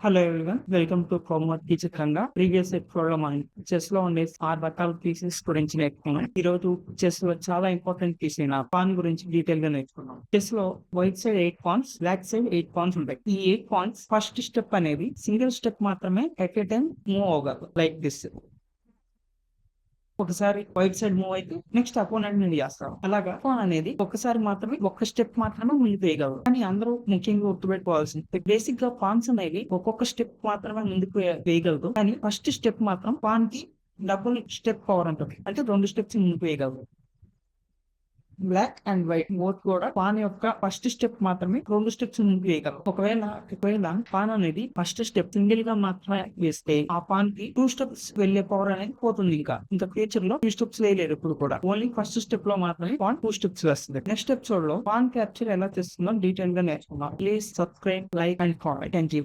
Hello everyone, welcome to promo చిత్రంగా. Previous episode లో మనం చెస్ లో ఉండే 6 రకాల పీసెస్ గురించి నేర్చుకున్నాం. ఈ రోజు చెస్ లో చాలా ఇంపార్టెంట్ పీస్ అయిన పాన్ గురించి డీటెయిల్ గా నేర్చుకున్నాం. చెస్ లో white side 8 pawns, black side 8 pawns ఉంటాయి. ఈ 8 పాన్స్ ఫస్ట్ స్టెప్ అనేది సింగిల్ స్టెప్ మాత్రమే ఎట్ ఏ టైం మూవ్ అవ్వగలరు, లైక్ దిస్. ఒకసారి వైట్ సైడ్ మూవ్ అయితే నెక్స్ట్ అపోనెంట్ నుండి చేస్తారు. అలాగా పాన్ అనేది ఒకసారి మాత్రమే ఒక్క స్టెప్ మాత్రమే ముందుకు వేయగలరు. కానీ అందరూ ముఖ్యంగా గుర్తుపెట్టుకోవాల్సింది, బేసిక్ గా పాన్స్ అనేవి ఒక్కొక్క స్టెప్ మాత్రమే ముందుకు వేయగలరు. కానీ ఫస్ట్ స్టెప్ మాత్రం పాన్ కి డబుల్ స్టెప్ పవర్ ఉంటుంది, అంటే 2 స్టెప్స్ ముందుకు వేయగలరు. బ్లాక్ అండ్ వైట్ బోత్ కూడా పాన్ యొక్క ఫస్ట్ స్టెప్ మాత్రమే 2 స్టెప్స్ ముందుకు వేయగలరు. ఒకవేళ పాన్ అనేది ఫస్ట్ స్టెప్ సింగిల్ గా మాత్రమే వేస్తే ఆ పాన్ కి 2 స్టెప్స్ వెళ్లే పవర్ అనేది పోతుంది. ఇంకా ఫ్యూచర్ లో 2 స్టెప్స్ వేయలేరు ఇప్పుడు కూడా. ఓన్లీ ఫస్ట్ స్టెప్ లో మాత్రమే పాన్ 2 స్టెప్స్ వేస్తుంది. నెక్స్ట్ ఎపిసోడ్ లో పాన్ క్యాప్చర్ ఎలా చేస్తుందో డీటెయిల్ గా నేర్చుకుందాం. Please subscribe, like and comment. Thank you.